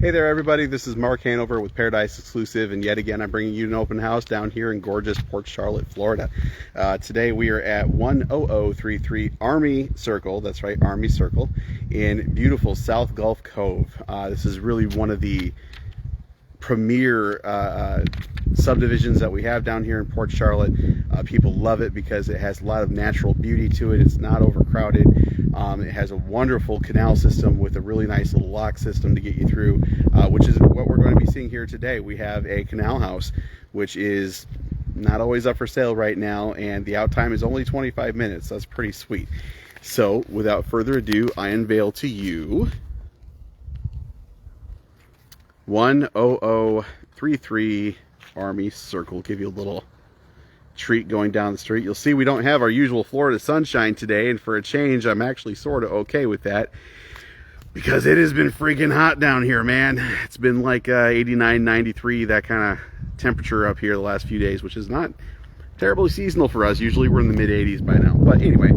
Hey there everybody, this is Mark Hanover with Paradise Exclusive, and yet again I'm bringing you an open house down here in gorgeous Port Charlotte, Florida. Today we are at 10033 Army Circle, that's right, Army Circle, in beautiful South Gulf Cove. This is really one of the premier subdivisions that we have down here in Port Charlotte. People love it because it has a lot of natural beauty to it. It's not overcrowded. It has a wonderful canal system with a really nice little lock system to get you through, which is what we're going to be seeing here today. We have a canal house, which is not always up for sale right now, and the out time is only 25 minutes. That's pretty sweet. So without further ado, I unveil to you 10033 Army Circle. Give you a little treat going down the street. You'll see we don't have our usual Florida sunshine today, and for a change I'm actually sort of okay with that because it has been freaking hot down here, man. It's been like 89, 93, that kind of temperature up here the last few days, which is not terribly seasonal for us. Usually we're in the mid 80s by now. But anyway,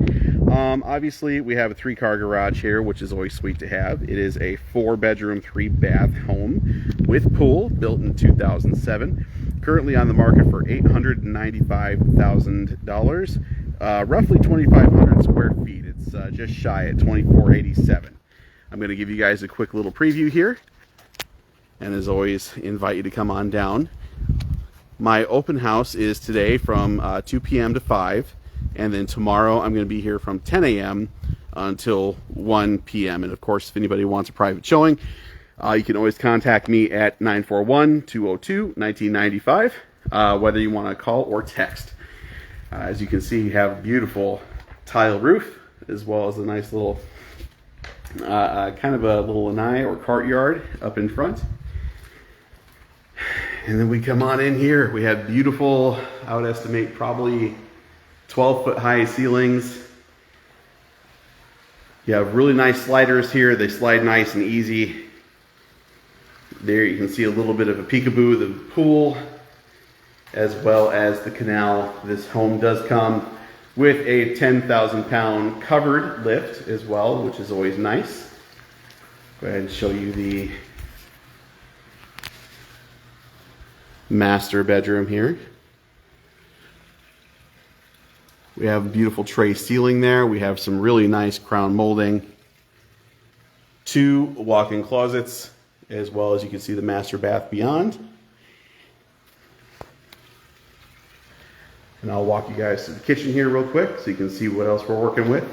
obviously we have a 3-car garage here, which is always sweet to have. It is a 4-bedroom, 3-bath home with pool, built in 2007. Currently on the market for $895,000, roughly 2,500 square feet. It's just shy at 2,487. I'm going to give you guys a quick little preview here, and as always, invite you to come on down. My open house is today from 2 p.m. to 5, and then tomorrow I'm going to be here from 10 a.m. until 1 p.m. And of course, if anybody wants a private showing, you can always contact me at 941-202-1995, whether you want to call or text. As you can see, you have a beautiful tile roof, as well as a nice little, kind of a little lanai or courtyard up in front. And then we come on in here. We have beautiful, I would estimate probably 12-foot high ceilings. You have really nice sliders here. They slide nice and easy. There you can see a little bit of a peekaboo, the pool, as well as the canal. This home does come with a 10,000-pound covered lift as well, which is always nice. Go ahead and show you the master bedroom here. We have a beautiful tray ceiling there. We have some really nice crown molding. 2 walk-in closets, as well as you can see the master bath beyond. And I'll walk you guys to the kitchen here real quick so you can see what else we're working with.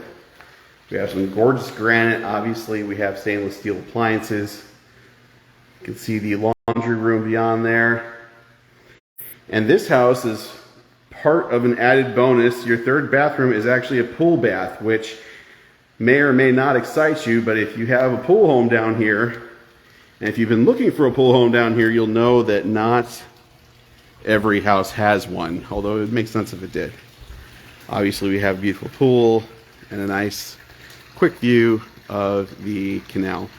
We have some gorgeous granite. Obviously, we have stainless steel appliances. You can see the laundry room beyond there. And this house is part of an added bonus. Your 3rd bathroom is actually a pool bath, which may or may not excite you, but if you have a pool home down here, and if you've been looking for a pool home down here, you'll know that not every house has one, although it would make sense if it did. Obviously, we have a beautiful pool and a nice quick view of the canal.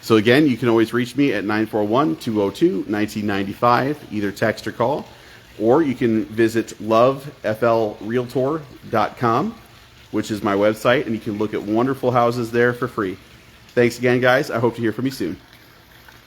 So again, you can always reach me at 941-202-1995, either text or call, or you can visit loveflrealtor.com, which is my website, and you can look at wonderful houses there for free. Thanks again, guys. I hope to hear from you soon.